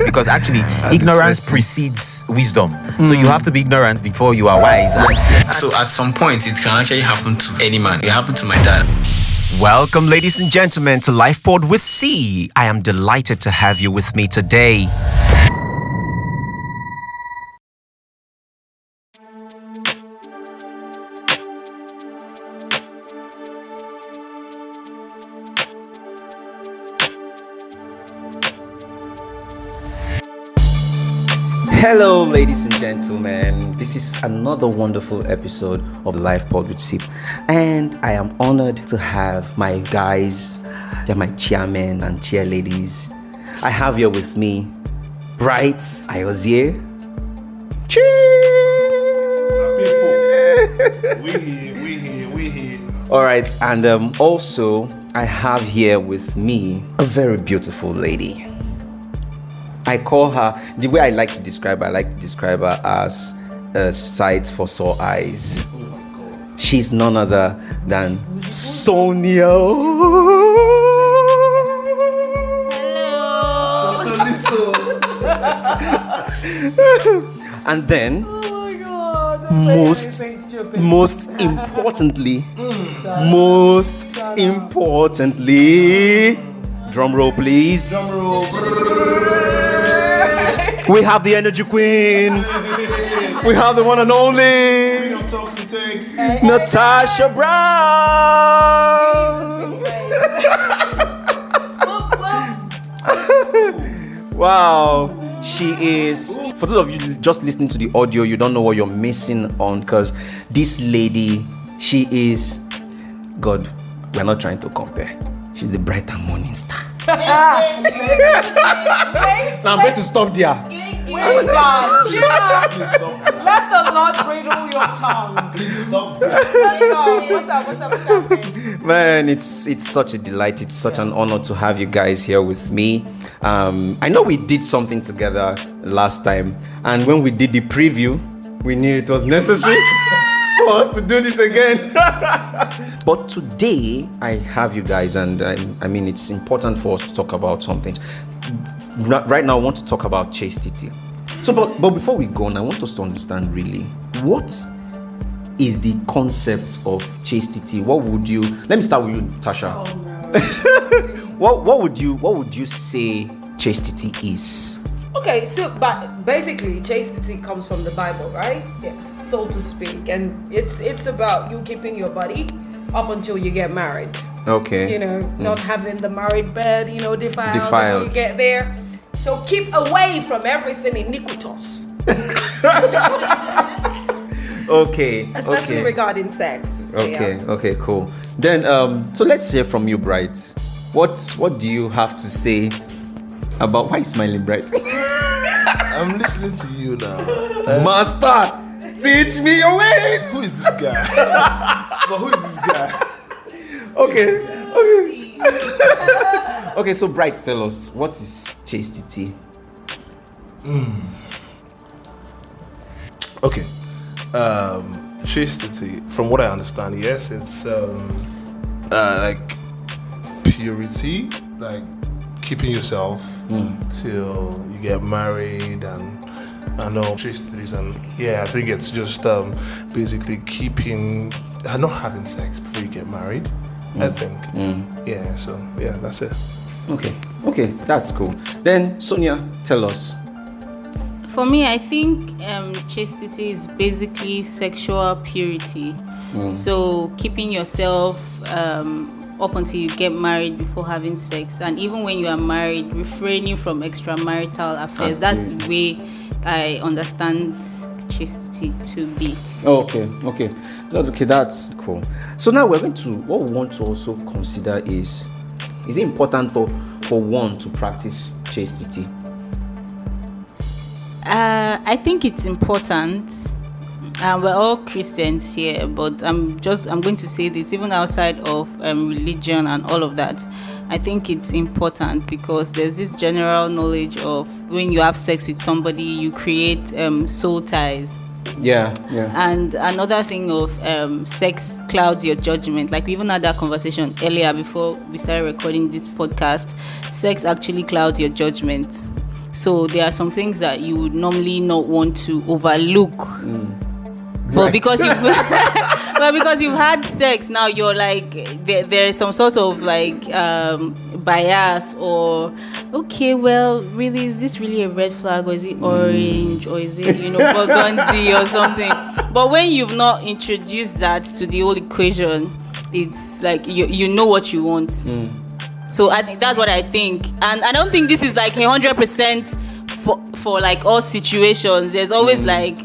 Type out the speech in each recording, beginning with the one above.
because actually ignorance precedes wisdom. So you have to be ignorant before you are wise. So at some point, it can actually happen to any man. It happened to my dad. Welcome, ladies and gentlemen, to LifePod with C. I am delighted to have you with me today. Hello, ladies and gentlemen. This is another wonderful episode of LifePod with Sip, and I am honored to have my guys, they're my chairmen and chairladies. I have here with me Bright Ayozie. People, we here. All right, and also I have here with me a very beautiful lady. I call her, the way I like to describe her as a sight for sore eyes. Oh my God. She's none other than Sonia. So. And then, Oh my God. most importantly, drum roll please. We have the energy queen. We have the one and only Natasha Brown. Wow. She is, for those of you just listening to the audio, you don't know what you're missing on, because this lady, she is, God, we're not trying to compare. She's the bright and morning star. Now I'm going to stop there. Wait, God, let the Lord bridle your tongue. Please stop that. What's up, man? Man, it's such a delight. It's such an honor to have you guys here with me. I know we did something together last time, and when we did the preview, we knew it was necessary for us to do this again. But today, I have you guys, and I mean, it's important for us to talk about something. Right now, I want to talk about chastity. So, but before we go on, I want us to understand really what is the concept of chastity. What would you? Let me start with you, Tasha. Oh, no. What would you say chastity is? Okay, so but basically, chastity comes from the Bible, right? Yeah, so to speak, and it's about you keeping your body up until you get married. Okay. You know, not having the married bed, defiled. Defiled. When you get there. So keep away from everything iniquitous. Okay. Especially regarding sex. Okay. Okay. Cool. Then, so let's hear from you, Bright. What do you have to say about why you smiling, Bright? I'm listening to you now. Master, teach me your ways. Who is this guy? But who is this guy? Okay. Okay, so Bright, tell us, what is chastity? Okay. Chastity, from what I understand, yes, it's like purity, like keeping yourself till you get married, and I know chastity is, and yeah, I think it's just basically keeping, not having sex before you get married. I think. Yeah, so yeah, that's it. Okay, that's cool. Then Sonia, tell us. For me, I think chastity is basically sexual purity. So keeping yourself up until you get married before having sex, and even when you are married, refraining from extramarital affairs. That's the way I understand chastity to be. Okay. That's cool. So now what we want to also consider is it important for one to practice chastity? I think it's important. We're all Christians here, but I'm going to say this, even outside of religion and all of that, I think it's important because there's this general knowledge of when you have sex with somebody, you create soul ties. Yeah. And another thing of sex clouds your judgment. Like we even had that conversation earlier before we started recording this podcast. Sex actually clouds your judgment. So there are some things that you would normally not want to overlook. But Right. because you've but because you've had sex, now you're like there is some sort of like bias, or okay, well, really, is this really a red flag, or is it orange, or is it burgundy or something? But when you've not introduced that to the whole equation, it's like you know what you want. So I think that's what I think, and I don't think this is like 100% for like all situations. There's always like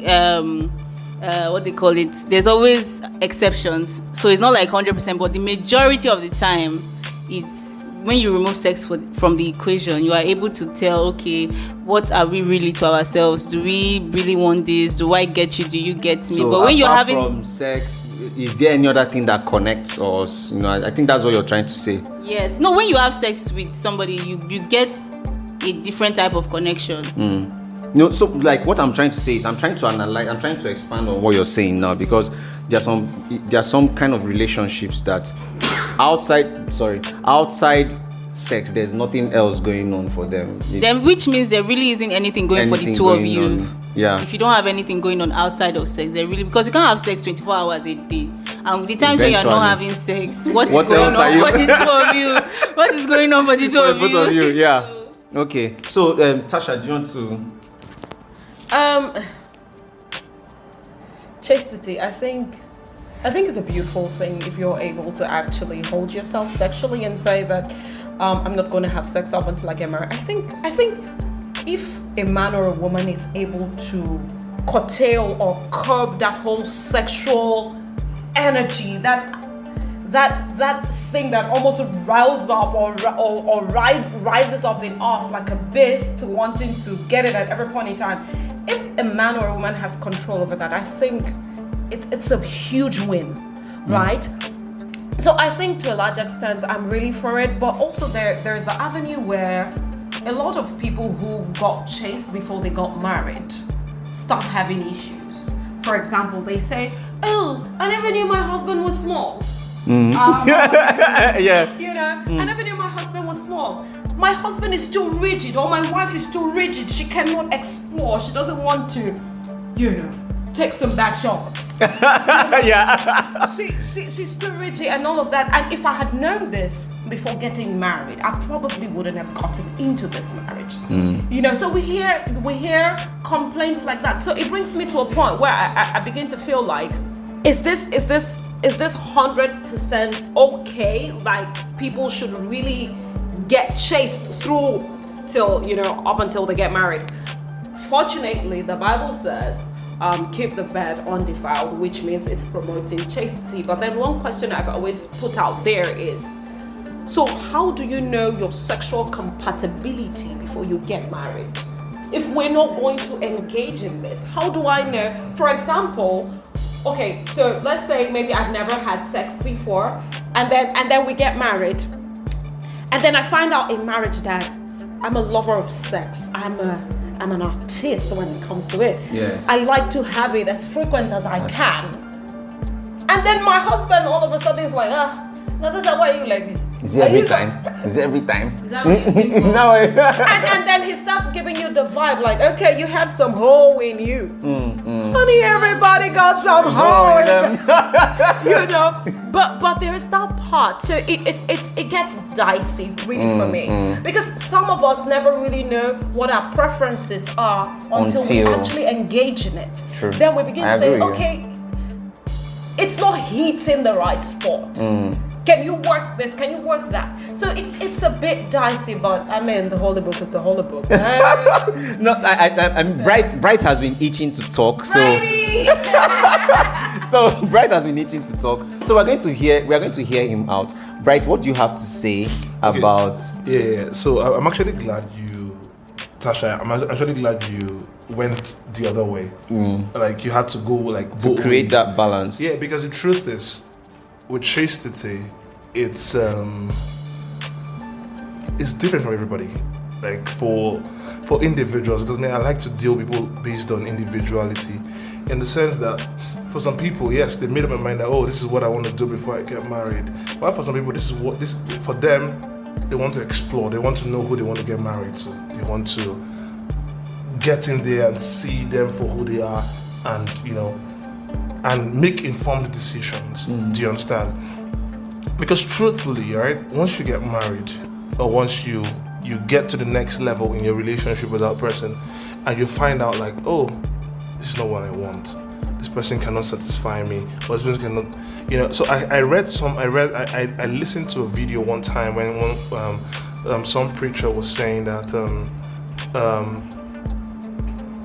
what they call it. There's always exceptions. So it's not like 100%, but the majority of the time, it's when you remove sex from the equation, you are able to tell, okay, what are we really to ourselves? Do we really want this? Do I get you? Do you get me? So but when you're apart having from sex, is there any other thing that connects us? I think that's what you're trying to say. yes, no, when you have sex with somebody, you get a different type of connection. So like what I'm trying to say is I'm trying to analyze, I'm trying to expand on what you're saying now, because there are some kind of relationships that outside sex there's nothing else going on for them. Then which means there really isn't anything going for the two of you. Yeah. If you don't have anything going on outside of sex, because you can't have sex 24 hours a day. And the times when you're not having sex, what is going on for the two of you? What is going on for the two of you? Both of you, yeah. Okay. So Tasha, do you want to? Chastity, I think it's a beautiful thing if you're able to actually hold yourself sexually and say that I'm not going to have sex up until I get married. I think if a man or a woman is able to curtail or curb that whole sexual energy, that thing that almost riles up or rises up in us like a beast, wanting to get it at every point in time. If a man or a woman has control over that, I think it's a huge win, right? So I think to a large extent, I'm really for it. But also there's the avenue where a lot of people who got chaste before they got married start having issues. For example, they say, "Oh, I never knew my husband was small." Yeah. I never knew my husband was small. My husband is too rigid, or my wife is too rigid. She cannot explore. She doesn't want to, take some back shots. Yeah. She's too rigid and all of that. And if I had known this before getting married, I probably wouldn't have gotten into this marriage. So we hear complaints like that. So it brings me to a point where I begin to feel like, is this 100% okay? Like people should really get chaste through till up until they get married. Fortunately, the Bible says keep the bed undefiled, which means it's promoting chastity. But then one question I've always put out there is, so how do you know your sexual compatibility before you get married? If we're not going to engage in this, how do I know? For example, okay, so let's say maybe I've never had sex before, and then we get married. And then I find out in marriage that I'm a lover of sex. I'm an artist when it comes to it. Yes. I like to have it as frequent as I can. And then my husband all of a sudden is like, Natasha, why are you like this? Is it every time? Is it every time? Is that what you think of? No. And then he starts giving you the vibe like, okay, you have some hole in you. Honey, everybody got some hole in them. But there is that part. So it gets dicey really for me. Because some of us never really know what our preferences are until we actually engage in it. True. Then we begin to say, agree, okay, it's not hitting the right spot. Can you work this? Can you work that? So it's a bit dicey, but I mean, the Holy Book is the Holy Book. No, I'm Bright has been itching to talk. So so Bright has been itching to talk. So we are going to hear him out. Bright, what do you have to say about? Yeah. So I'm actually glad Tasha. I'm actually glad you went the other way. Like you had to go like both To create ways. that balance. Yeah, because the truth is, with chastity, it's different for everybody. Like for individuals, because I like to deal with people based on individuality, in the sense that for some people, yes, they made up their mind that this is what I want to do before I get married. But for some people, for them, they want to explore. They want to know who they want to get married to. They want to get in there and see them for who they are, and and make informed decisions. Do you understand? Because truthfully, right, once you get married, or once you get to the next level in your relationship with that person, and you find out like, oh, this is not what I want. This person cannot satisfy me, or this person cannot, So I listened to a video one time when some preacher was saying that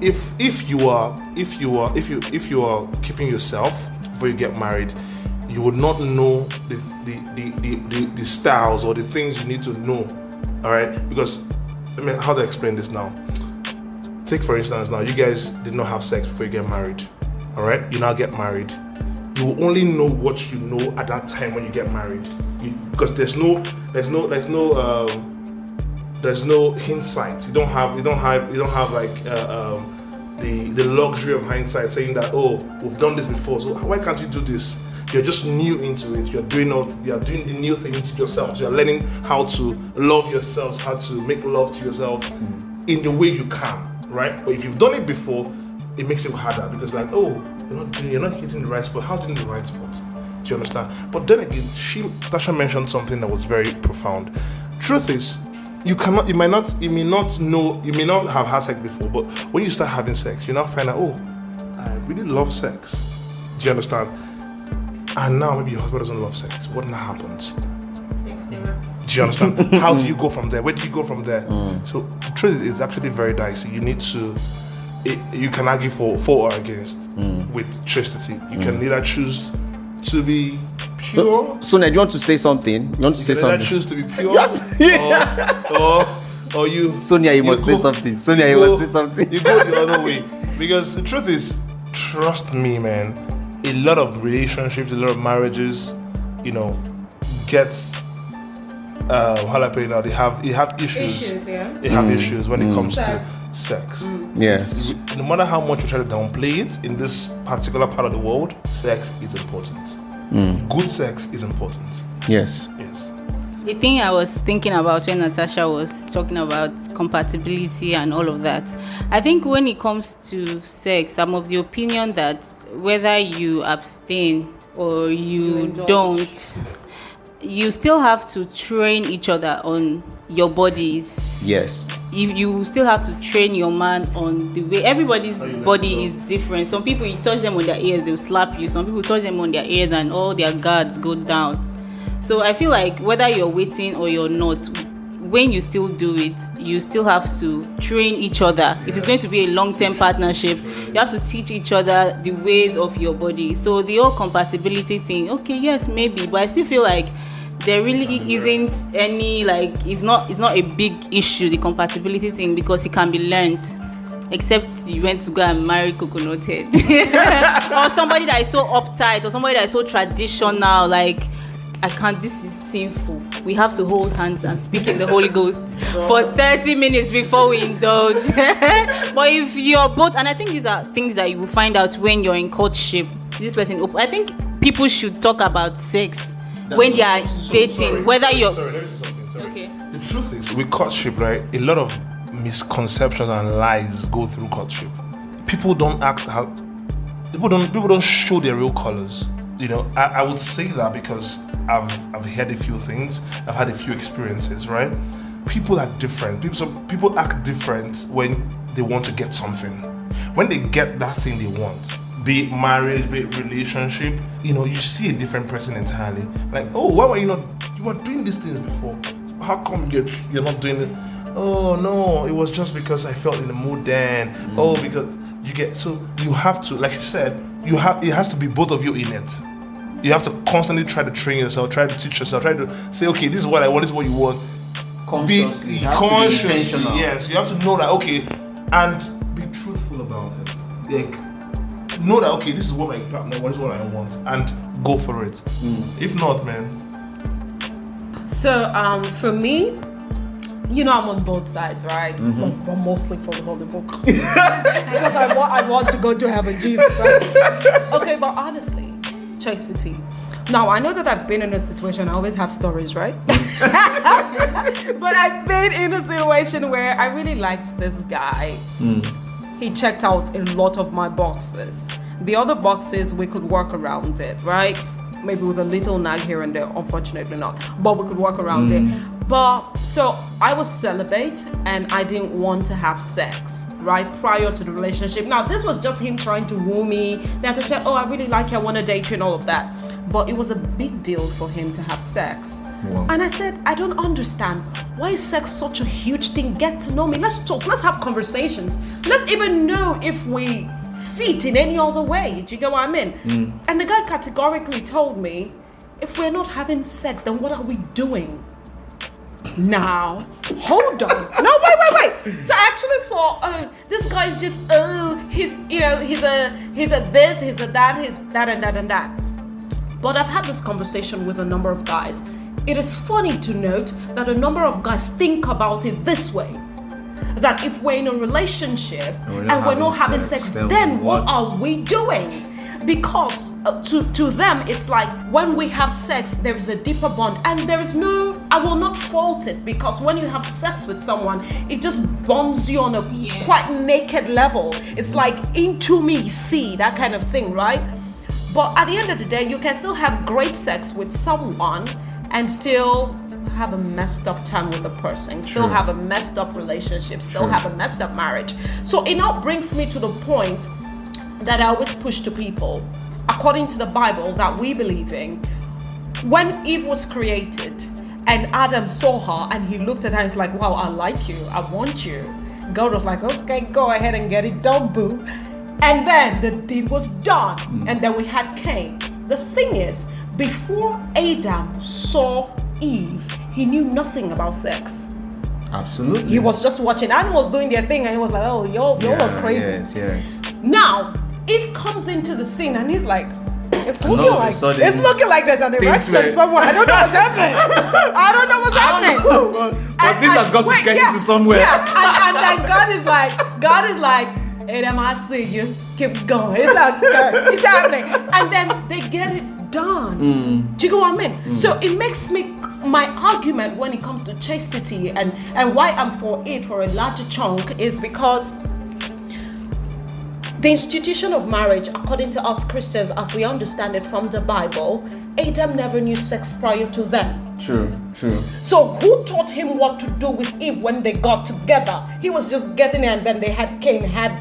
if you are keeping yourself before you get married, you would not know the styles or the things you need to know. All right, because how to explain this now? Take for instance, now you guys did not have sex before you get married. All right, you now get married. You will only know what you know at that time when you get married, because there's no hindsight. You don't have like the luxury of hindsight, saying that, oh, we've done this before, so why can't you do this? You're just new into it. You're doing the new things yourselves. You're learning how to love yourselves, how to make love to yourself in the way you can, right? But if you've done it before, it makes it harder, because like, oh, you're not hitting the right spot. How do you hit the right spot? Do you understand? But then again, Tasha mentioned something that was very profound. Truth is, you may not have had sex before, but when you start having sex, you now find out, oh, I really love sex. Do you understand? And now maybe your husband doesn't love sex. What now happens? Do you understand? How do you go from there? Where do you go from there? So the truth is actually very dicey. You need to, you can argue for or against with chastity. You can either choose to be pure. Sonia, do you want to say something? You want to say something? Choose to be pure, or you. Sonia, you must say something. Sonia, you must say something. You go the other way, because the truth is, trust me, man. A lot of relationships, a lot of marriages, gets how I put it now. They have issues. They have issues when it comes to sex. Yes. No matter how much you try to downplay it in this particular part of the world, sex is important. Good sex is important. Yes. The thing I was thinking about when Natasha was talking about compatibility and all of that, I think when it comes to sex, I'm of the opinion that whether you abstain or you don't, you still have to train each other on your bodies. Yes. If you still have to train your man on the way everybody's body is different. Some people, you touch them on their ears, they'll slap you. Some people touch them on their ears and all their guards go down. So I feel like whether you're waiting or you're not, when you still do it, you still have to train each other. If it's going to be a long-term partnership, you have to teach each other the ways of your body. So the whole compatibility thing, okay, yes, maybe, but I still feel like there really isn't any, like, it's not a big issue, the compatibility thing, because it can be learned. Except you went to go and marry Coconut Head. Or somebody that is so uptight, or somebody that is so traditional, like, I can't, this is sinful. We have to hold hands and speak in the Holy Ghost for 30 minutes before we indulge. But if you're both, and I think these are things that you will find out when you're in courtship. This person, I think people should talk about sex when they are dating, whether you're... Sorry, let me say something. Sorry. Okay. The truth is, with courtship, right, a lot of misconceptions and lies go through courtship. People don't show their real colors. I would say that because I've heard a few things, I've had a few experiences, right? People are different. People act different when they want to get something. When they get that thing they want, be it marriage, be it relationship, you see a different person entirely. Like, oh, why were you not? You were doing these things before. How come you're not doing it? Oh no, it was just because I felt in the mood then. Oh, because you get, so you have to, like you said, it has to be both of you in it. You have to constantly try to train yourself, try to teach yourself, try to say, okay, this is what I want, this is what you want. Consciously. Be conscious. Yes, you have to know that, okay, and be truthful about it. Like, know that, okay, this is what my partner wants, this is what I want, and go for it. If not, man. So, for me, I'm on both sides, right? But mostly for the Holy Book. Because I want to go to heaven, Jesus Christ. Okay, but honestly, chastity. Now, I know that I've been in a situation, I always have stories, right? But I've been in a situation where I really liked this guy. he checked out a lot of my boxes. The other boxes, we could work around it, right? Maybe with a little nag here and there, unfortunately not, but we could work around it. But so I was celibate and I didn't want to have sex, right, prior to the relationship. Now, this was just him trying to woo me. Then to say, oh, I really like you, I want to date you and all of that. But it was a big deal for him to have sex. Wow. And I said, I don't understand. Why is sex such a huge thing? Get to know me. Let's talk. Let's have conversations. Let's even know if we fit in any other way. Do you get what I mean? And the guy categorically told me, if we're not having sex, then what are we doing? Now, hold on. No, wait. So I actually thought, oh, this guy's just, he's a this, he's a that, he's that and that and that. But I've had this conversation with a number of guys. It is funny to note that a number of guys think about it this way. That if we're in a relationship and we're not having sex, then what are we doing? Because to them, it's like when we have sex, there is a deeper bond. And there is no, I will not fault it, because when you have sex with someone, it just bonds you on a quite naked level. It's like into me, see, that kind of thing, right? But at the end of the day, you can still have great sex with someone and still have a messed up time with the person, still have a messed up relationship, still have a messed up marriage. So it now brings me to the point that I always push to people, according to the Bible that we believe in. When Eve was created and Adam saw her and he looked at her and he's like, wow, I like you, I want you. God was like, okay, go ahead and get it done, boo. And then the deed was done. And then we had Cain. The thing is, before Adam saw Eve, he knew nothing about sex. Absolutely. He was just watching animals doing their thing and he was like, oh, y'all are crazy. Yes. Now, Eve comes into the scene and he's like, it's all looking of a like sudden, there's an erection somewhere. I don't know what's happening. But this has got to get into somewhere. Yeah, and then God is like, Adam, I see you. Keep going. It's like, it's happening. And then they get it done. Do you get what I mean? So it makes me, my argument when it comes to chastity and why I'm for it for a larger chunk is because the institution of marriage, according to us Christians, as we understand it from the Bible, Adam never knew sex prior to them. True. So who taught him what to do with Eve when they got together? He was just getting it, and then they had Cain, had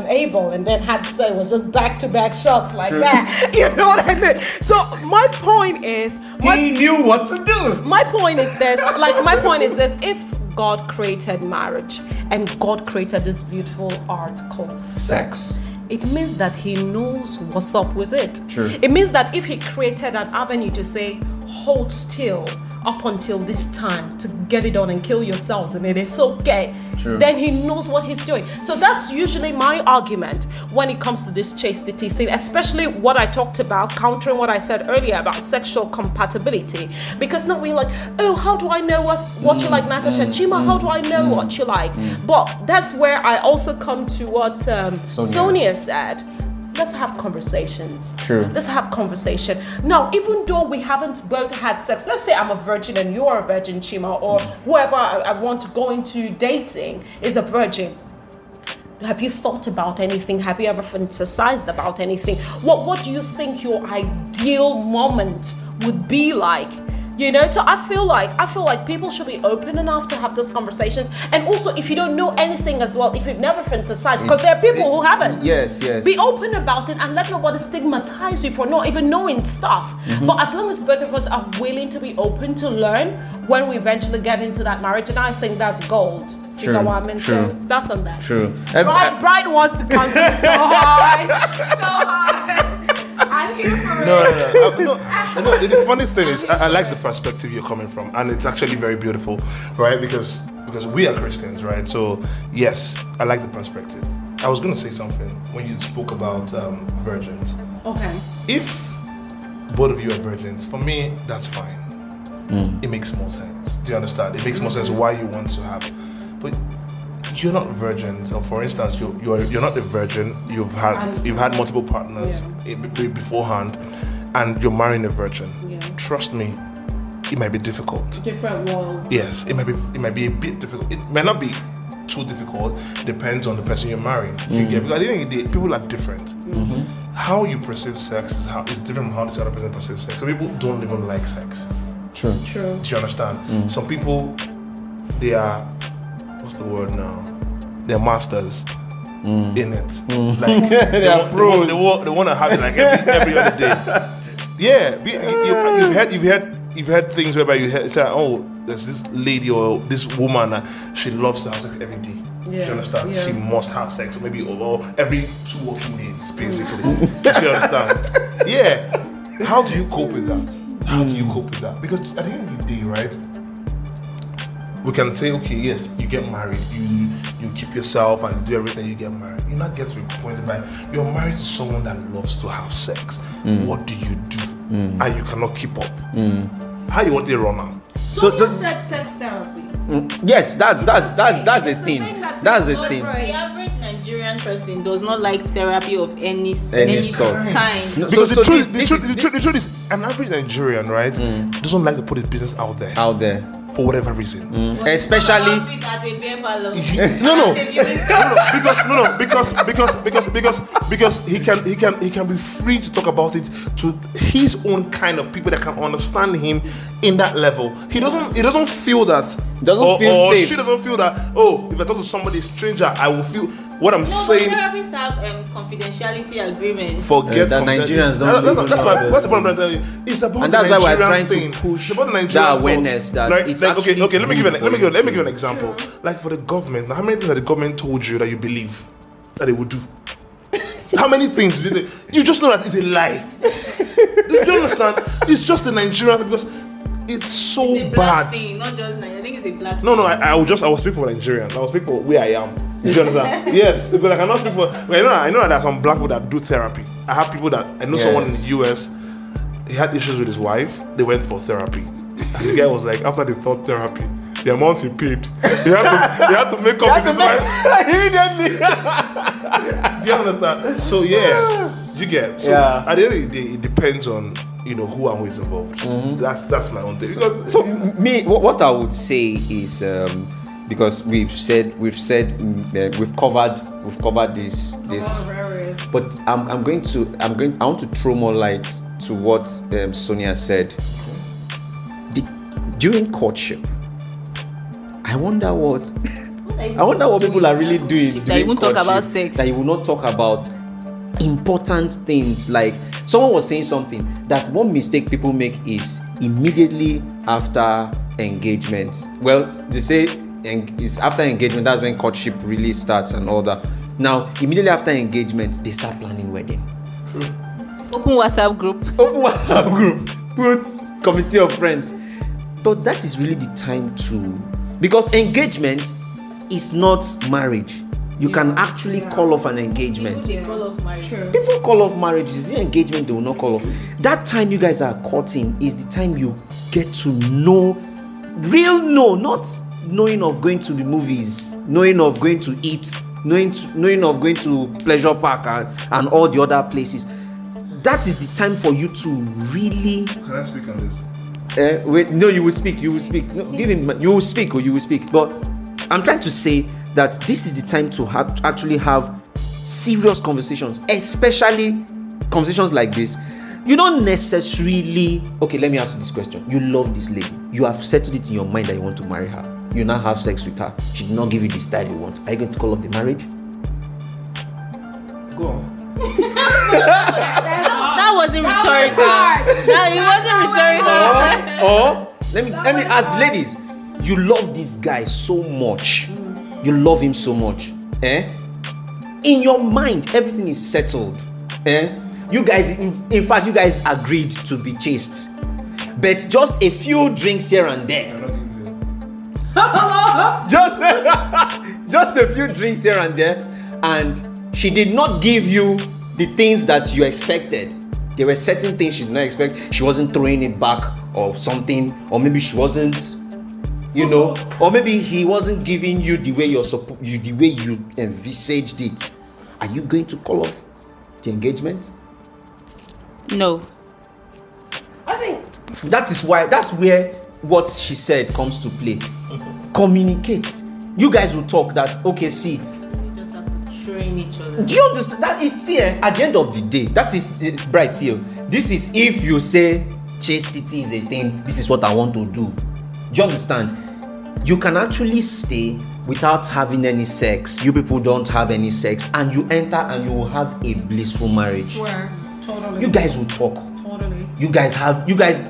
Abel, and then had Sarah. It was just back-to-back shots like that. You know what I mean? So my point is, he knew what to do. My point is this. If God created marriage and God created this beautiful art called sex, it means that he knows what's up with it. True. It means that if he created an avenue to say, hold still up until this time to get it on and kill yourselves and it is okay, then he knows what he's doing. So that's usually my argument when it comes to this chastity thing, especially what I talked about, countering what I said earlier about sexual compatibility. Because now we're like, oh, how do I know what you like, Natasha? Chima, how do I know what you like? But that's where I also come to what Sonia said. Let's have conversations. True. Let's have conversation. Now, even though we haven't both had sex, let's say I'm a virgin and you are a virgin, Chima, or whoever I want to go into dating is a virgin. Have you thought about anything? Have you ever fantasized about anything? What do you think your ideal moment would be like? You know, so I feel like people should be open enough to have those conversations. And also, if you don't know anything as well, if you've never fantasized, because there are people who haven't. Yes. Be open about it and let nobody stigmatize you for not even knowing stuff. But as long as both of us are willing to be open to learn when we eventually get into that marriage, and I think that's gold. You know what I mean? So that's on that. True. Bright wants to come to me so high. I'm here for it. No. The funny thing is, I like the perspective you're coming from, and it's actually very beautiful, right? Because we are Christians, right? So yes, I like the perspective. I was going to say something when you spoke about virgins. Okay. If both of you are virgins, for me, that's fine. It makes more sense. Do you understand? It makes more sense why you want to have. But you're not virgins. So for instance, you're not a virgin. You've had multiple partners beforehand, and you're marrying a virgin. Yeah. Trust me, it might be difficult. Different worlds. Yes, it might be a bit difficult. It might not be too difficult. Depends on the person you're marrying. You get, because at the end of the day, people are different. How you perceive sex is different from how the other person perceives sex. Some people don't even like sex. True. True. Do you understand? Some people, they are, what's the word now? They're masters in it. Like they want to have it like every other day. Yeah, you've had things whereby you say, oh, there's this lady or this woman, she loves to have sex every day. Yeah. Do you understand? Yeah. She must have sex, maybe or every 2 working days, basically. Do you understand? Yeah. How do you cope with that? Because at the end of the day, right? We can say, okay, yes, you get married, you keep yourself and do everything, you get married. You not get to a point where you're married to someone that loves to have sex. What do you do? And you cannot keep up. How you want to run now? So you said sex therapy. Yes, that's a thing. That's a thing. The average Nigerian person does not like therapy of any sort. kind. No, Because so the truth is, an average Nigerian, right, doesn't like to put his business out there for whatever reason. Especially because he can be free to talk about it to his own kind of people that can understand him in that level. He doesn't feel that feel safe. She doesn't feel that, oh, if I talk to somebody stranger, I will feel what I'm saying. Therapists have confidentiality agreements. Forget that Nigerians don't. That's the point I'm telling you. It's about and the that's Nigerian why we're trying thing. to push It's about the Nigerian that awareness that it's actually okay. Let me give you for an example. Like for the government, how many things that the government told you that you believe that they would do? How many things did they? You just know that it's a lie. Do you understand? It's just the Nigerian thing because it's so It's a black bad. thing, not just I think it's a black No, thing. I will speak for Nigerians. I will speak for where I am. Do you understand? Yes, because I cannot speak for. Well, I know that there are some black people that do therapy. I have people that I know. Someone in the US, he had issues with his wife. They went for therapy, and the guy was like, after the third therapy, the amount he paid, he had to make up with his wife. Immediately. Do you understand? So yeah, you get. So at the end of the day, it depends on who and who is involved. That's my own thing. So me, what I would say is because we've covered this, but I want to throw more light to what Sonia said. During courtship, I wonder what people are really doing. That you won't talk about sex. That you will not talk about important things. Like someone was saying something that one mistake people make is immediately after engagement. Well, they say it's after engagement, that's when courtship really starts and all that. Now, immediately after engagement, they start planning wedding. True. Open WhatsApp group. Put committee of friends. But that is really the time because engagement is not marriage. You can actually call off an engagement. People call off marriage. People call off marriage. It's the engagement they will not call off. That time you guys are courting is the time you get to know, not knowing of going to the movies, knowing of going to eat, knowing of going to pleasure park and all the other places. That is the time for you to really. Can I speak on this? Wait, no, you will speak. No, give him. You will speak. But I'm trying to say that this is the time to actually have serious conversations, especially conversations like this. You don't necessarily. Okay, let me ask you this question. You love this lady. You have settled it in your mind that you want to marry her. You now have sex with her. She did not give you the style you want. Are you going to call off the marriage? Go on. That wasn't rhetorical. It wasn't rhetorical. Or let me ask the ladies. You love this guy so much. You love him so much. In your mind, everything is settled. You guys, in fact, you guys agreed to be chaste. But just a few drinks here and there. just a few drinks here and there. And she did not give you the things that you expected. There were certain things she did not expect. She wasn't throwing it back or something. Or maybe she wasn't, or maybe he wasn't giving you the way the way you envisaged it. Are you going to call off the engagement? No. I think that's where what she said comes to play. Communicate. You guys will talk that, okay, see, You just have to train each other. do you understand that it's here at the end of the day? That is bright here. This is if you say chastity is a thing, this is what I want to do. Do you understand? You can actually stay without having any sex. You people don't have any sex, and you enter and you will have a blissful marriage. Swear, totally. You guys will talk. Totally. You guys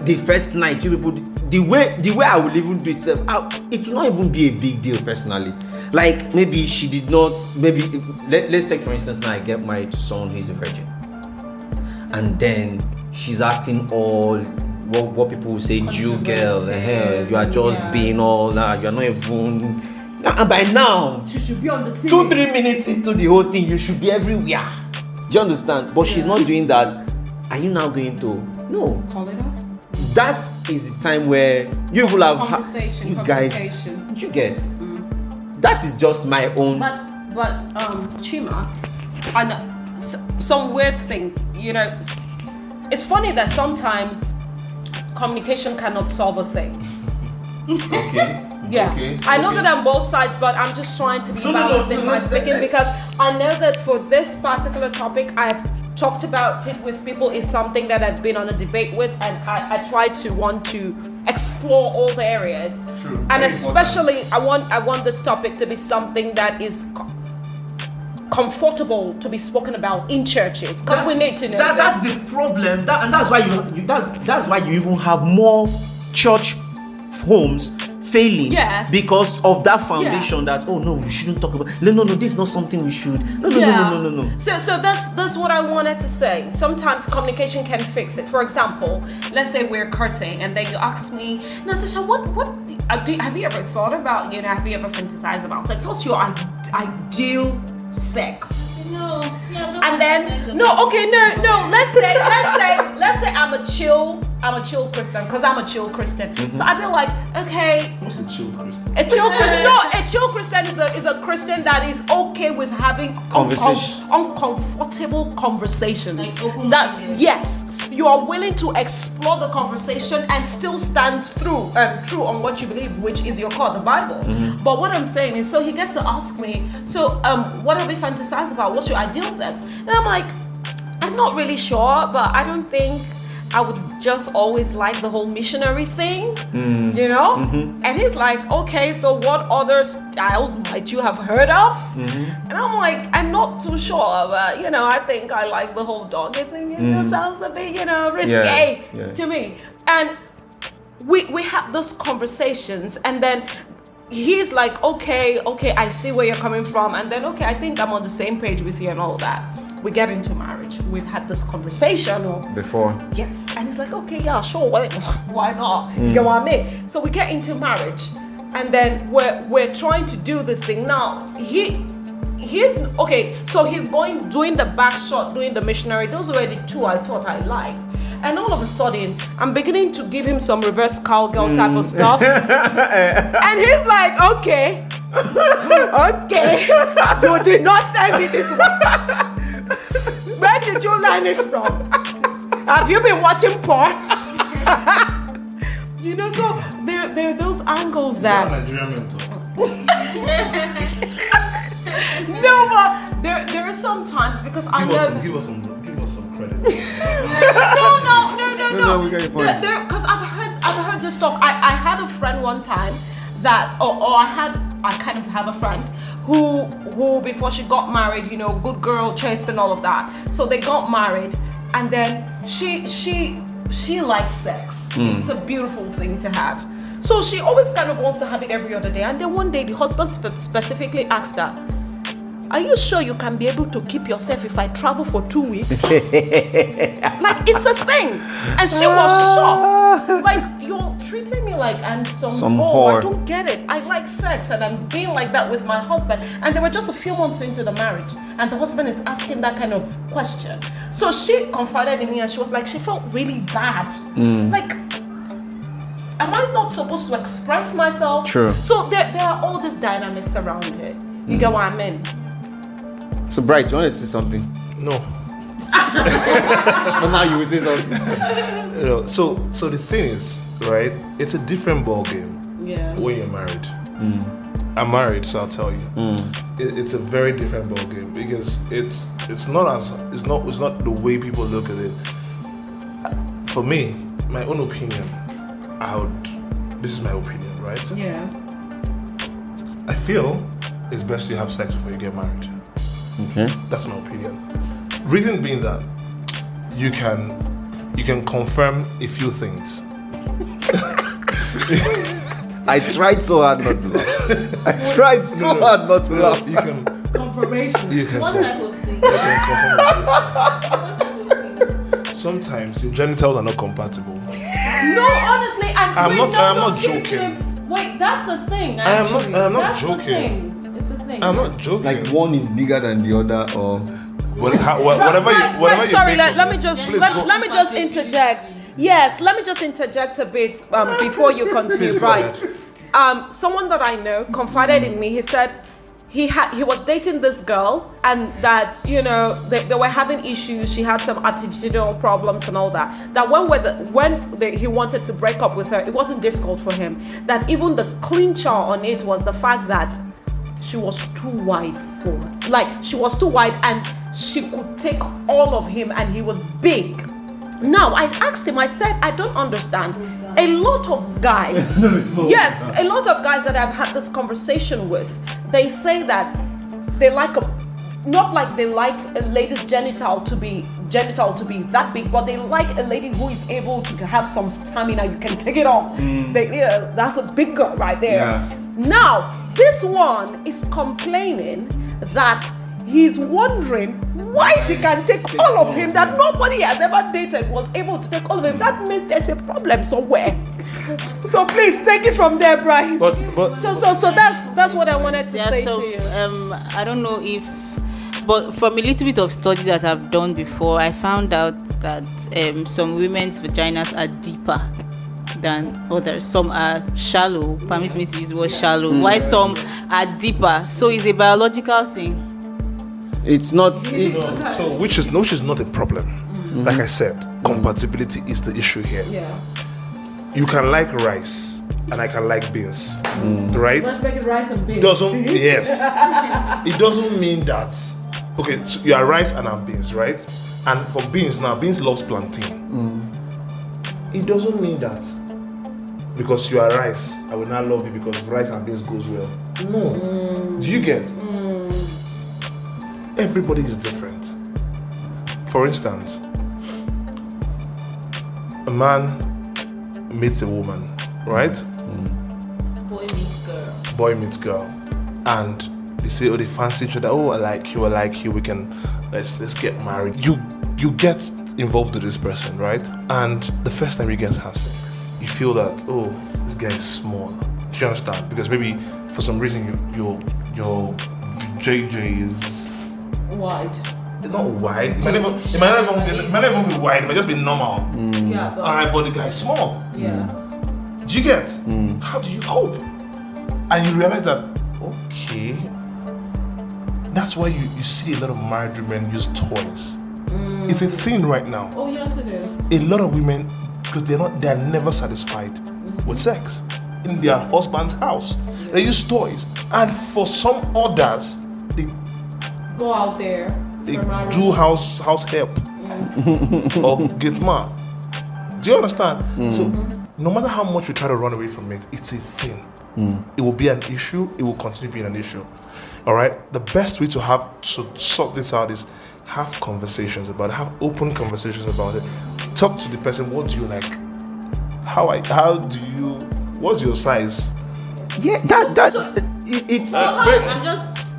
the first night, you people, the way I will even do it, it will not even be a big deal personally. Like maybe she did not, let's take for instance, now I get married to someone who is a virgin, and then she's acting all what people will say Jew girl, you are just being all that, you are not even, and by now She should be on the scene. 2-3 minutes into the whole thing, you should be everywhere. Do you understand? But she's not doing that. Are you now going to Call it off. that is the time where you will have Conversation, you guys, communication. you get that is just my own. But Chima, and some weird thing, it's funny that sometimes communication cannot solve a thing. Okay. Yeah, Okay. I know Okay. that on both sides, but I'm just trying to be balanced in my speaking because I know that for this particular topic, I've talked about it with people. Is something that I've been on a debate with, and I try to want to explore all the areas. True. And Very especially, I want this topic to be something that is comfortable to be spoken about in churches, because we need to know That's the problem, and that's why that's why you even have more church homes failing. Yes. Because of that foundation that we shouldn't talk about. No, this is not something we should. No. So that's what I wanted to say. Sometimes communication can fix it. For example, let's say we're courting, and then you ask me, Natasha, have you ever thought about, have you ever fantasized about sex? What's your ideal sex? No, yeah, And then let's say I'm a chill Christian, because I'm a chill Christian. So I'd be like, okay, What's a chill Christian? a chill Christian. No, a chill Christian is a Christian that is okay with having Conversation. uncomfortable conversations. Like open-minded. That yes, you are willing to explore the conversation and still stand true on what you believe, which is your God, the Bible. But what I'm saying is, so he gets to ask me, so what have we fantasized about? What's your ideal sex? And I'm like, I'm not really sure, but I don't think I would just always like the whole missionary thing, And he's like, okay, so what other styles might you have heard of? And I'm like, I'm not too sure, but I think I like the whole doggy thing. It just sounds a bit, risque to me. And we have those conversations, and then he's like, okay, I see where you're coming from, and then okay, I think I'm on the same page with you and all that. We get into marriage. We've had this conversation Before. yes, and he's like, okay, yeah, sure, why not? You get what I mean? So we get into marriage, and then we're trying to do this thing. Now he's okay. So he's doing the back shot, doing the missionary. Those were the two I thought I liked. And all of a sudden, I'm beginning to give him some reverse cowgirl type of stuff. And he's like, okay, you did not tell me this one. Where did you learn it from? Have you been watching porn? So there are those angles that. Nigerian mentor. No, but there are some times, because I know. Give us some credit. No, we got your point. Because I've heard this talk. I had a friend one time that, I kind of have a friend who before she got married, good girl, chaste and all of that. So they got married, and then she likes sex. It's a beautiful thing to have. So she always kind of wants to have it every other day. And then one day the husband specifically asked her, are you sure you can be able to keep yourself if I travel for 2 weeks? Like, it's a thing. And she was shocked. Like, you're treating me like I'm some whore. I don't get it. I like sex, and I'm being like that with my husband. And they were just a few months into the marriage, and the husband is asking that kind of question. So she confided in me, and she was like, she felt really bad. Like, am I not supposed to express myself? True. So there are all these dynamics around it. You get what I mean? So Bright, you wanted to say something? No. But now you will say something. So the thing is, right? It's a different ball game Yeah. when you're married. I'm married, so I'll tell you. It's a very different ballgame because it's not the way people look at it. For me, my own opinion, this is my opinion, right? Yeah. I feel it's best you have sex before you get married. Okay. That's my opinion. Reason being that you can confirm a few things. I tried so hard not to laugh. I tried so hard not to laugh. You can Confirmation. What type of thing? Sometimes your genitals are not compatible. No, honestly, I'm not joking. Wait, that's a thing. I'm not That's joking. A thing. It's a thing. I'm not joking. Like one is bigger than the other, or whatever you Sorry, make of let it, me just please go. let me just interject. Yes, let me just interject a bit before you continue. Please go Right. ahead. Someone that I know confided in me. He said he was dating this girl, and that they were having issues. She had some attitudinal problems and all that. That he wanted to break up with her, it wasn't difficult for him. That even the clincher on it was the fact that she was too wide for her. Like, she was too wide and she could take all of him, and he was big. Now, I asked him, I said, I don't understand. A lot of guys, yes, a lot of guys that I've had this conversation with, they say that they like not like they like a lady's genital to be that big, but they like a lady who is able to have some stamina. You can take it off. That's a big girl right there. Yeah. Now, this one is complaining that he's wondering why she can take all of him, that nobody has ever dated was able to take all of him. That means there's a problem somewhere. So please take it from there, Brian. But So that's what I wanted to say So to you. I don't know but from a little bit of study that I've done before, I found out that some women's vaginas are deeper than others. Some are shallow. Permit me to use the word shallow. While some are deeper. So it's a biological thing. it's not. so which is not a problem. Like I said, compatibility is the issue here. Yeah. You can like rice and I can like beans, right? Let's make it rice and beans. Yes. It doesn't mean that. Okay, so you are rice and I'm beans, right? And for beans now, beans loves plantain. It doesn't mean that because you are rice, I will not love you because rice and beans goes well. No. Do you get? Everybody is different. For instance, a man meets a woman, right? Boy meets girl. And they say, they fancy each other. Oh, I like you, we can let's get married. You get involved with this person, right? And the first time you get to have sex, you feel that, oh, this guy is small. Do you understand? Because maybe for some reason your JJ is Wide. it's not wide. It might not even be wide, it might just be normal. Yeah. Alright, but the guy is small. Yeah. Do you get? How do you cope? And you realize that, okay, that's why you see a lot of married women use toys. It's a thing right now. Oh yes, it is. A lot of women, because they are never satisfied with sex in their husband's house. They use toys, and for some others, they Go out there. do house help or get man. Do you understand? So no matter how much we try to run away from it, it's a thing. It will be an issue. It will continue being an issue. All right. The best way to sort this out is have conversations about it. Have open conversations about it. Talk to the person. What do you like? What's your size? Yeah, it's.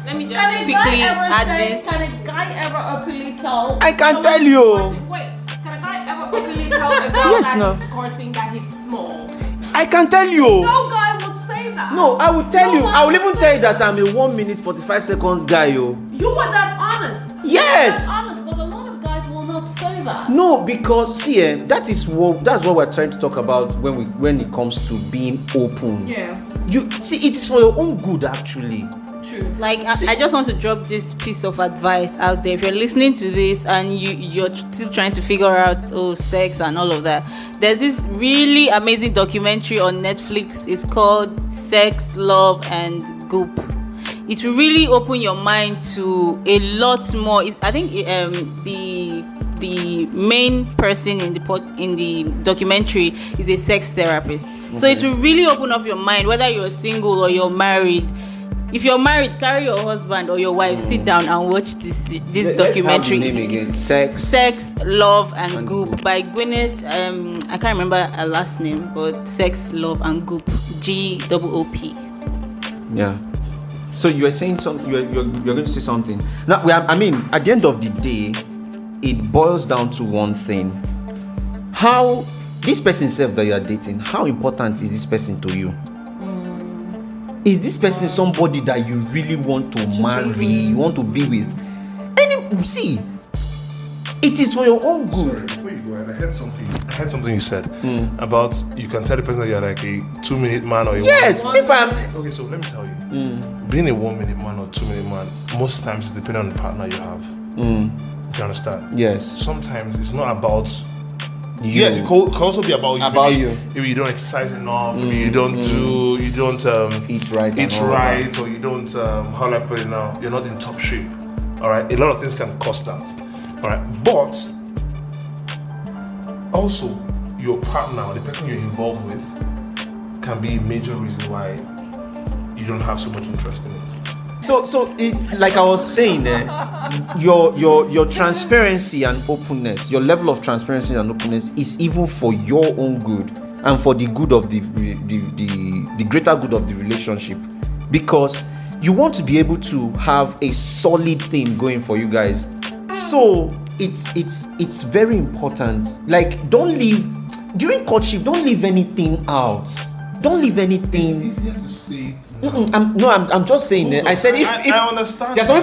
Let me just Can a quickly guy ever add say? this. Can a guy ever openly tell? I can someone tell you. courting- Wait, can a guy ever openly tell a girl Yes, that no. he's courting that he's small? I can tell you. No guy would say that. No, I will tell No you. man I will would even say tell you that I'm a 1 minute 45 seconds guy, yo. You were that honest. Yes. You were that honest, but a lot of guys will not say that. No, because see, that's what we're trying to talk about when it comes to being open. Yeah. You see, it is for your own good, actually. True. Like, I just want to drop this piece of advice out there. If you're listening to this and you're still trying to figure out sex and all of that, there's this really amazing documentary on Netflix. It's called Sex, Love and Goop. It will really open your mind to a lot more. I think the main person in the documentary is a sex therapist. Okay. So it will really open up your mind, whether you're single or you're married. If you're married, carry your husband or your wife, sit down and watch this documentary. Let's have the name again. Sex, Love and Goop by Gwyneth. I can't remember her last name, but Sex, Love and Goop. GOOP. Yeah. So you are saying something. You're going to say something. Now, at the end of the day, it boils down to one thing: how this person self that you are dating. How important is this person to you? Is this person somebody that you really want to marry, you want to be with? See, it is for your own good. Sorry, before you go ahead, I heard something you said about you can tell the person that you're like a 2-minute man or a yes. If I'm okay, so let me tell you, being a 1-minute man or 2-minute man, most times depending on the partner you have. You understand? Yes. Sometimes it's not about. You. Yes, it can also be about you. About maybe, you. Maybe you don't exercise enough. Maybe you don't eat right, or you don't how do I put it now? You're not in top shape. All right, a lot of things can cause that. All right, but also your partner, or the person you're involved with, can be a major reason why you don't have so much interest in it. So it's like I was saying, your transparency and openness, your level of transparency and openness is even for your own good and for the good of the greater good of the relationship, because you want to be able to have a solid thing going for you guys. So it's very important. Like, don't leave during courtship. Don't leave anything out. Don't leave anything. It's easier to say it. I'm just saying that. I said if I understand. There's some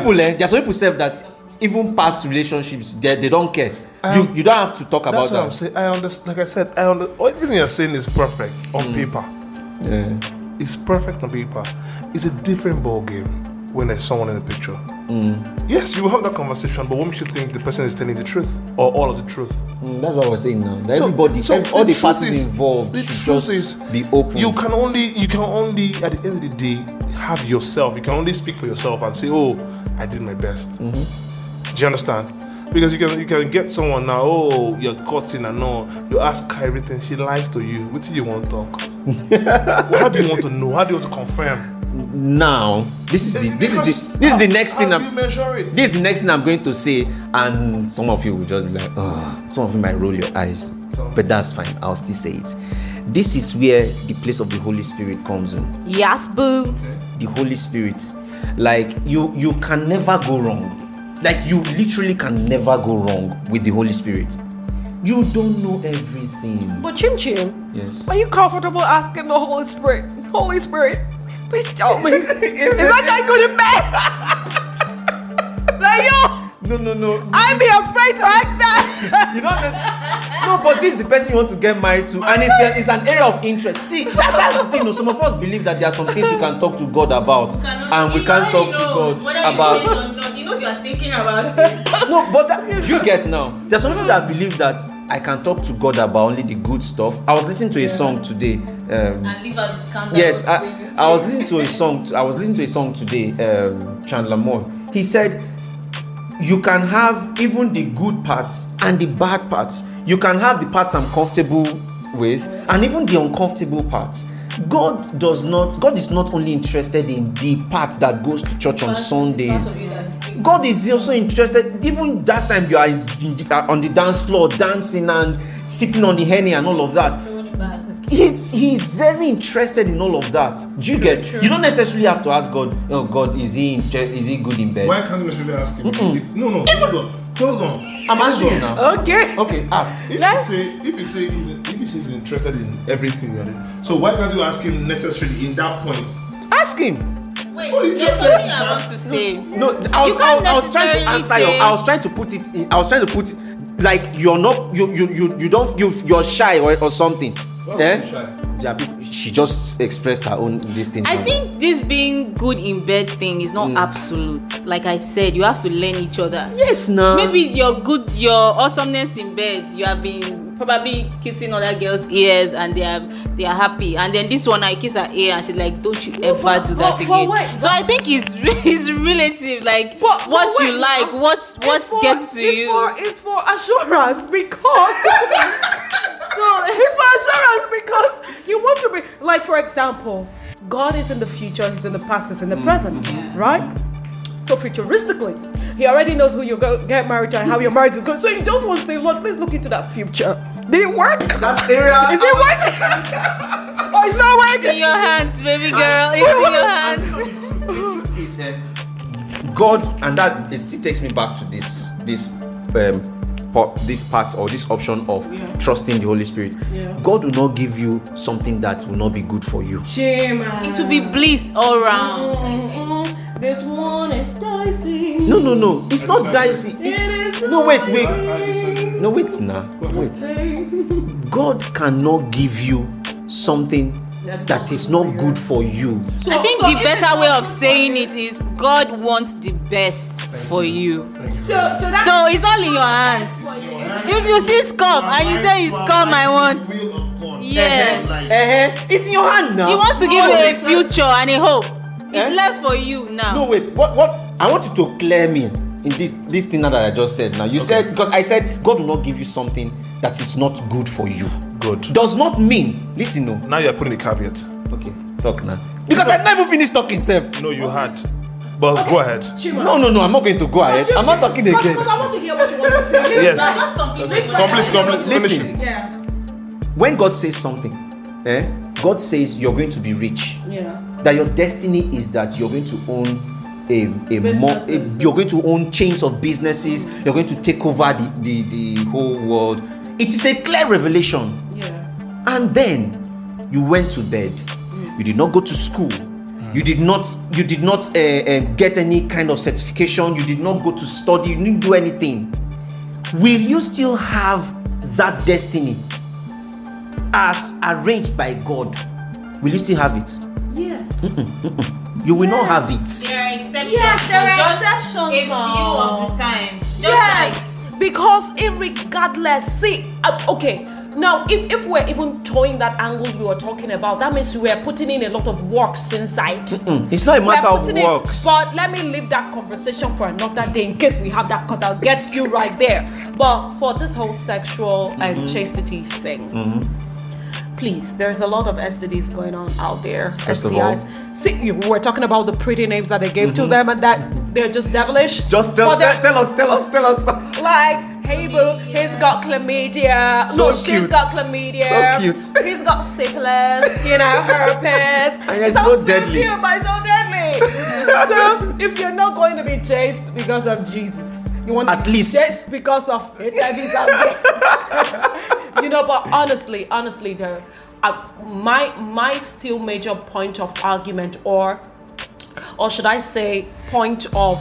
people say that even past relationships they don't care. You don't have to talk about that. That's what I'm saying. I understand. Like I said, everything you're saying is perfect on paper. Yeah. It's perfect on paper. It's a different ball game when there's someone in the picture. Yes, you will have that conversation, but what makes you think the person is telling the truth or all of the truth? That's what I was saying now. That all the parties involved. The truth is, be open. You can only at the end of the day have yourself. You can only speak for yourself and say, "Oh, I did my best." Do you understand? Because you can get someone now. Oh, you're cutting and no. You ask her everything. She lies to you. What do you want to talk? How do you want to know? How do you want to confirm? Now, this is the next thing. This is the next thing I'm going to say, and some of you will just be like, some of you might roll your eyes, but that's fine. I'll still say it. This is where the place of the Holy Spirit comes in. Yes, boo. Okay. The Holy Spirit, like you can never go wrong. Like, you literally can never go wrong with the Holy Spirit. You don't know everything. But Chim, yes. Are you comfortable asking the Holy Spirit? Holy Spirit, please tell me. Is that guy good in bed? Like, No. I'd be afraid to ask that. You don't know. No, but this is the person you want to get married to, and it's an area of interest. See, that's the thing. Some of us believe that there are some things we can talk to God about, and we can't talk to God about. He knows you are thinking about it. No, but you get now. There's some people that believe that I can talk to God about only the good stuff. I was listening to a song today. And leave out the scandal. Yes, I was listening to a song. I was listening to a song today. Chandler Moore. He said, you can have even the good parts and the bad parts. You can have the parts I'm comfortable with and even the uncomfortable parts. God is not only interested in the part that goes to church on Sundays. God is also interested, even that time you are on the dance floor dancing and sipping on the Henny and all of that. He's very interested in all of that. Do you get? You don't necessarily have to ask God, oh God, is he good in bed? Why can't you necessarily ask him? No, hold on. I'm asking you now. Okay, ask. If you say he's interested in everything you're doing, so why can't you ask him necessarily in that point? Ask him. Wait, you there's just something said I want to say. No, I was trying to answer you. I was trying to put it in. I was trying to put it like you're not you're shy or something. She just expressed her own this thing. I think this being good in bed thing is not absolute. Like I said, you have to learn each other. Yes, no. Maybe your awesomeness in bed, you have been probably kissing other girls' ears and they are happy, and then this one I kiss her ear and she's like, don't you ever do that again. So I think it's relative, like what you like, what gets to you. It's for assurance because it's for assurance because you want to be like, for example, God is in the future, He's in the past, He's in the present, right? So futuristically, He already knows who you're going to get married to and how your marriage is going. So He just wants to say, Lord, please look into that future. Did it work? That area. Is it working? Oh, it's not working. It's in your hands, baby girl. It's in your hands. He said, God, and that it still takes me back to this part or this option of trusting the Holy Spirit. God will not give you something that will not be good for you. It will be bliss all round. This one is dicey. No, it's not dicey. It is No, wait. dicey. No, wait now. Wait. God cannot give you something that is not good for you. I think the better way of saying it is God wants the best for you. So it's all in your hands. If you see scum and you say it's scum I want, yes. It's in your hand now. He wants to give you a future and a hope. It's left for you now. No, wait. What? I want you to clear me in this thing that I just said. Now you said, because I said God will not give you something that is not good for you. Good. Does not mean. Listen, no. Now you're putting a caveat. Okay, talk now. Because I never finished talking, sir. No, you had. But go ahead. No, I'm not going to go ahead. I'm not talking again. Because I want to hear what you want to say. Yes. Just complete. Complete. Listen. Finish it. Yeah. When God says something, God says you're going to be rich. Yeah. That your destiny is that you're going to own you're going to own chains of businesses. You're going to take over the whole world. It is a clear revelation. Yeah. And then you went to bed. You did not go to school. You did not get any kind of certification. You did not go to study. You didn't do anything. Will you still have that destiny as arranged by God? Will you still have it? Yes. You will not have it. There are exceptions. Yes, there are but just exceptions a few now. of the time. Just Yes, like because irregardless, see, okay, now if we're even towing that angle you are talking about, that means we are putting in a lot of works inside. It's not a matter We're of putting works. But let me leave that conversation for another day in case we have that, because I'll get you right there. But for this whole sexual and chastity thing, please, there's a lot of STDs going on out there. First of all. STIs. See, we're talking about the pretty names that they gave to them and that they're just devilish. Just But they're- tell us. Like, hey boo, he's got chlamydia. So She's cute. got chlamydia. So cute. He's got syphilis, herpes. And it's so deadly. Cute, but it's so deadly. So, if you're not going to be chaste because of Jesus, you want At to be least. chaste because of HIV. But honestly, though, my still major point of argument, or should I say point of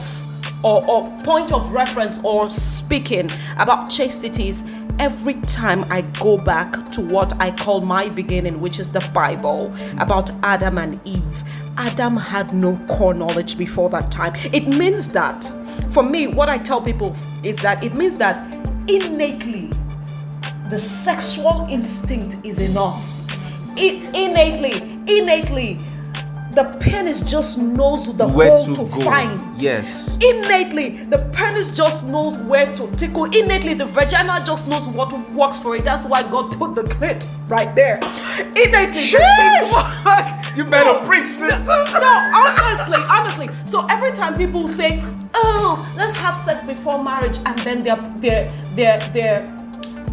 reference or speaking about chastity is every time I go back to what I call my beginning, which is the Bible, about Adam and Eve. Adam had no core knowledge before that time. It means that, for me, what I tell people is that it means that innately the sexual instinct is in us. Innately, the penis just knows the Where hole to to go. find. Yes. Innately, the penis just knows where to tickle. Innately, the vagina just knows what works for it. That's why God put the clit right there. Innately, this thing works. You better preach, sister. No, honestly. So every time people say, "Oh, let's have sex before marriage," and then their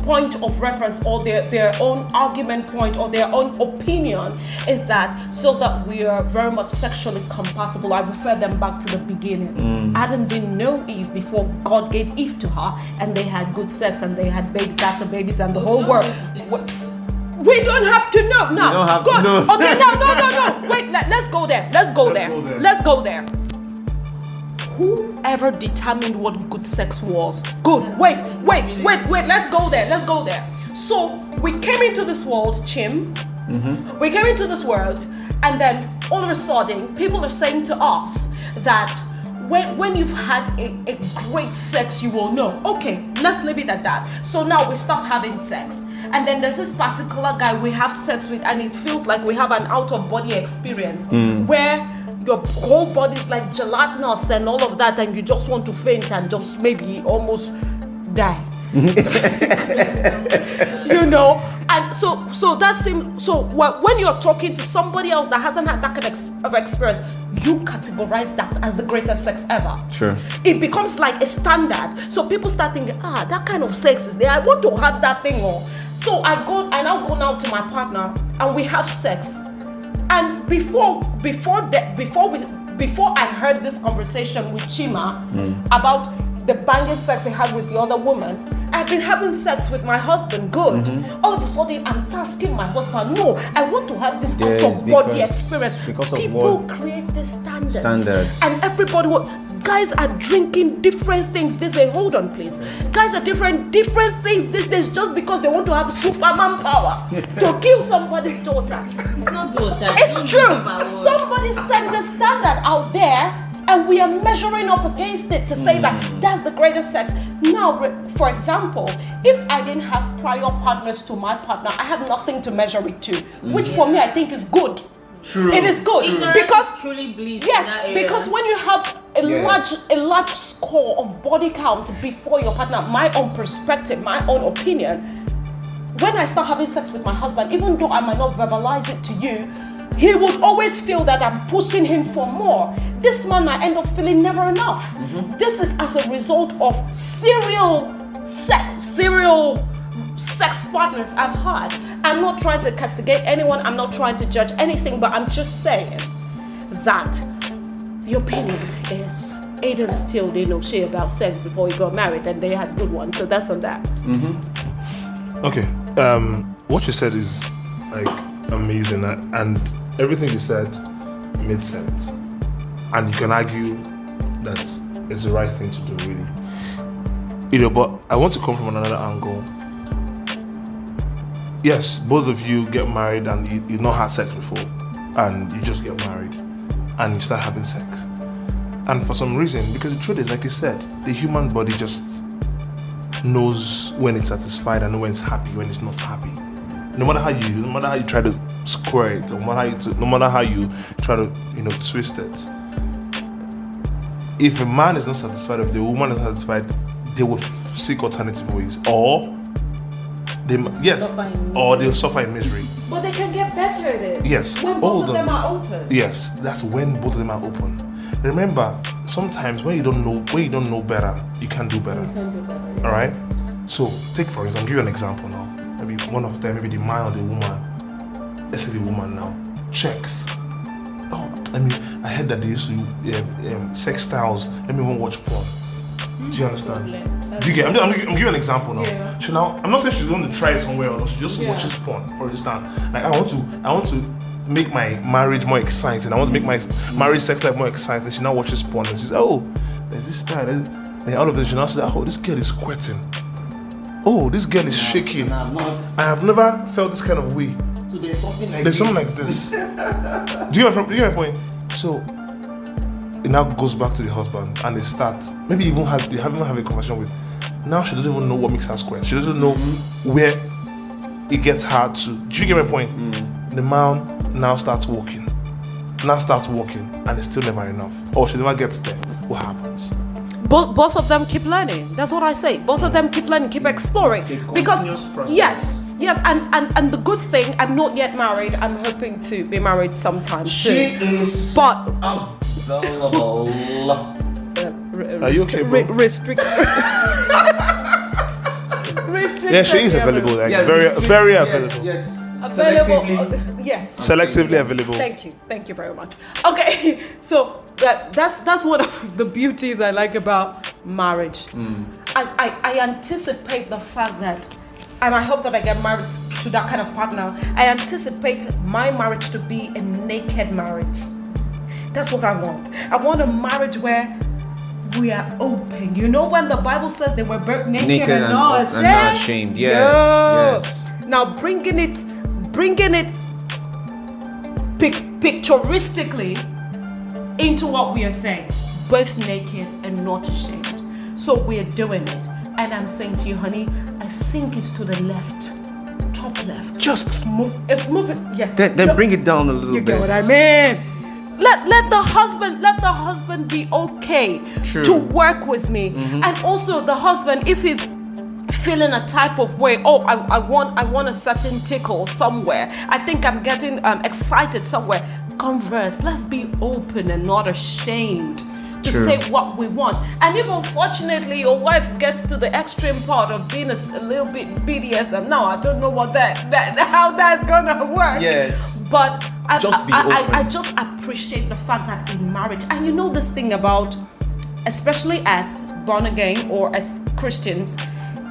point of reference or their own argument point or their own opinion is that so that we are very much sexually compatible, I refer them back to the beginning. Adam didn't know Eve before God gave Eve to her, and they had good sex and they had babies after babies and the whole world. We don't have to know now. We don't have Good. to know. Okay, no. Wait, let's go there. Let's go there. Whoever determined what good sex was? Good. Wait. Let's go there. So we came into this world, Chim. We came into this world, and then all of a sudden, people are saying to us that when you've had a great sex, you will know, okay, let's leave it at that. So now we start having sex. And then there's this particular guy we have sex with, and it feels like we have an out-of-body experience where your whole body's like gelatinous and all of that, and you just want to faint and just maybe almost die. You know, and so that seems so. When you're talking to somebody else that hasn't had that kind of experience, you categorize that as the greatest sex ever. Sure. It becomes like a standard. So people start thinking, that kind of sex is there. I want to have that thing. So I now go now to my partner and we have sex. And before I heard this conversation with Chima about the banging sex I had with the other woman, I've been having sex with my husband, good. All of a sudden, I'm tasking my husband, no, I want to have this out-of-body experience. Because people of create the standards. And everybody, guys are drinking different things these days. Hold on, please. Guys are different things these days just because they want to have Superman power to kill somebody's daughter. It's not daughter. It's true. Somebody set the standard out there, and we are measuring up against it to say that that's the greatest sex. Now, for example, if I didn't have prior partners to my partner, I have nothing to measure it to, which for me I think is good. True. It is good because truly bleeds yes, in that area. because when you have a large score of body count before your partner, my own perspective, my own opinion, when I start having sex with my husband, even though I might not verbalize it to you, he would always feel that I'm pushing him for more. This man might end up feeling never enough. This is as a result of serial sex partners I've had. I'm not trying to castigate anyone. I'm not trying to judge anything, but I'm just saying that the opinion is Aiden still didn't know shit about sex before he got married, and they had good ones. So that's on that. Okay. What you said is like amazing, and everything you said made sense. And you can argue that it's the right thing to do, really. But I want to come from another angle. Yes, both of you get married and you've not had sex before, and you just get married and you start having sex. And for some reason, because the truth is, like you said, the human body just knows when it's satisfied and when it's happy, when it's not happy. No matter how you try to square it, no matter how you try to twist it. If a man is not satisfied, if the woman is not satisfied, they will seek alternative ways, or they'll suffer in misery. But they can get better at it. Yes, when both of them are open. Yes, that's when both of them are open. Remember, sometimes when you don't know better, you can do better. All right. So take for example, I'll give you an example now. Maybe one of them, maybe the man or the woman. Let's say the woman now checks. I heard that they used to sex styles. Let me even watch porn. Do you understand? Do you get? I'm giving you an example now. Yeah. So now, I'm not saying she's going to try it somewhere else. She just watches porn, for instance. Like I want to make my marriage more exciting. I want to make my marriage sex life more exciting. She now watches porn and says, "Oh, there's this style." Then all of this, she now says, "Oh, this girl is sweating. Oh, this girl is shaking. I have never felt this kind of way." So there's something like this. Do you get my point? So it now goes back to the husband, and they start maybe even have a conversation with. Now she doesn't even know what makes her squirt. She doesn't know where it gets her to. Do you get my point? The man now starts walking, and it's still never enough. Or she never gets there. What happens? Both of them keep learning. That's what I say. Both of them keep learning, keep exploring. Because yes, and the good thing, I'm not yet married. I'm hoping to be married sometime soon. She is available. Are you okay, bro? Restrict. Yeah, she is available. Like very available. Yes. Available. Yes. Selectively available. Thank you very much. Okay, so that's one of the beauties I like about marriage. I anticipate the fact that, and I hope that I get married to that kind of partner. I anticipate my marriage to be a naked marriage. That's what I want. I want a marriage where we are open. You know when the Bible says they were burnt naked and not ashamed? Yes. Now bringing it picturistically into what we are saying. both naked and not ashamed. So we're doing it. And I'm saying to you, honey, I think it's to the left. Top left. Just move it. Yeah. Then bring it down a little You bit. get what I mean? Let the husband be okay True. to work with me. And also the husband, if he's feeling a type of way, I want a certain tickle somewhere, I think I'm getting excited somewhere, converse. Let's be open and not ashamed to True. say what we want. And if unfortunately your wife gets to the extreme part of being a little bit BDSM, now I don't know what how that's gonna work. Yes. But Just be open. I just appreciate the fact that in marriage, and you know this thing about, especially as born again or as Christians,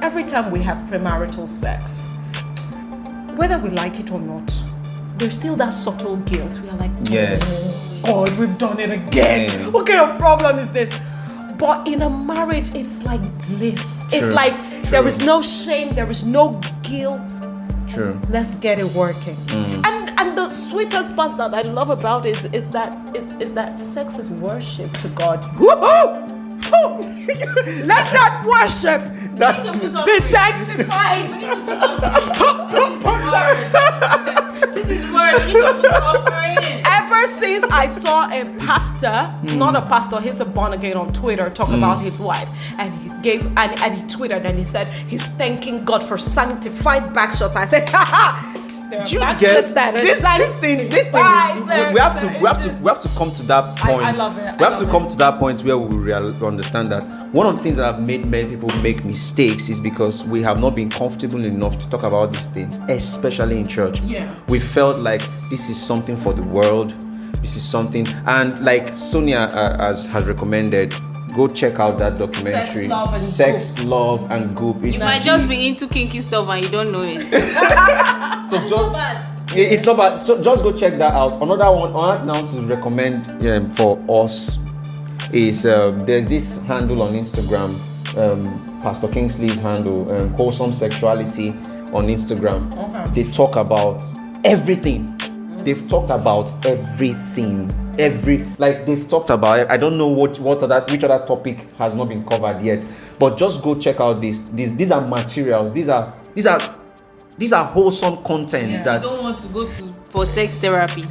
every time we have premarital sex, whether we like it or not, there's still that subtle guilt. We are like, Yes. oh, God, we've done it again. Yeah. What kind of problem is this? But in a marriage, it's like bliss. True. It's like True. there is no shame, there is no guilt. True. Let's get it working. And the sweetest part that I love about it is that sex is worship to God. Woohoo! Let that worship be sanctified. This is word. Ever since I saw a pastor, not a pastor, he's a born again on Twitter, talk about his wife, and he gave and he tweeted and he said he's thanking God for sanctified back shots. I said, haha. Do you get this thing? This thing. We have to come to that point. I love it. We have to come to that point where we understand that one of the things that have made many people make mistakes is because we have not been comfortable enough to talk about these things, especially in church. Yeah. We felt like this is something for the world. This is something, and like Sonia has recommended, go check out that documentary, Sex, Love, and Goop. You might just be into kinky stuff and you don't know it. It's not bad. So just go check that out. Another one now to recommend for us is there's this handle on Instagram, Pastor Kingsley's handle, Wholesome Sexuality on Instagram. Okay. They talk about everything. They've talked about everything. They've talked about. I don't know which other topic has not been covered yet. But just go check out this. These are materials. These are wholesome contents that. You don't want to go for sex therapy.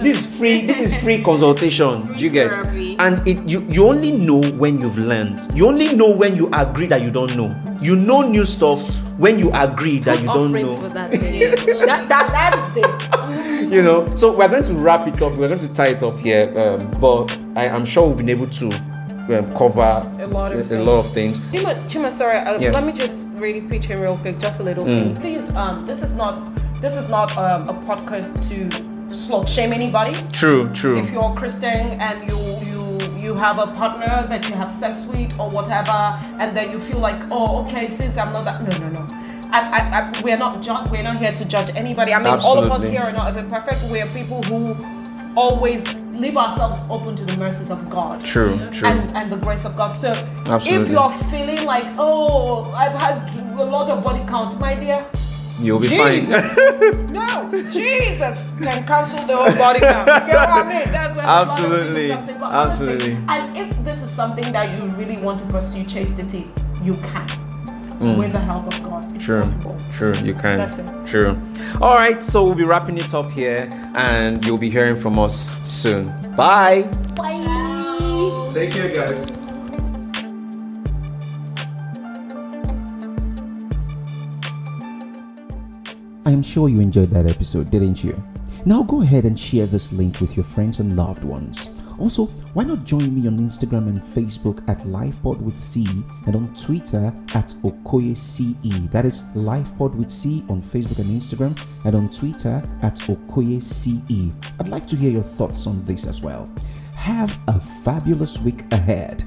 This is free consultation. Do you get? Therapy. And you only know when you've learned. You only know when you agree that you don't know. You know new stuff when you agree that you don't Offering know. for that thing. that's the. You know. So we're going to wrap it up. We're going to tie it up here. But I'm sure we've been able to cover A lot of things. Chima, sorry. Yeah. Let me just really pitch in real quick, just a little thing. Please, this is not a podcast to slut shame anybody. True. If you're a Christian and you have a partner that you have sex with or whatever, and then you feel like, oh, okay, since I'm not that, no. We're not here to judge anybody. I mean, all of us Absolutely. here are not even perfect. We're people who always leave ourselves open to the mercies of God. True. And the grace of God. So Absolutely. if you're feeling like, oh, I've had a lot of body count, my dear, You'll be fine. no, Jesus can cancel the whole body count. You know what I mean? That's when Absolutely. the blood of Jesus comes in. But honestly, Absolutely. and if this is something that you really want to pursue chastity, you can. With the help of God. It's possible. True, you can. That's it. True. All right, so we'll be wrapping it up here, and you'll be hearing from us soon. Bye. Bye. Take care, guys. I am sure you enjoyed that episode, didn't you? Now go ahead and share this link with your friends and loved ones. Also, why not join me on Instagram and Facebook at LifePod with C and on Twitter at OkoyeCE. That is LifePod with C on Facebook and Instagram, and on Twitter at OkoyeCE. I'd like to hear your thoughts on this as well. Have a fabulous week ahead.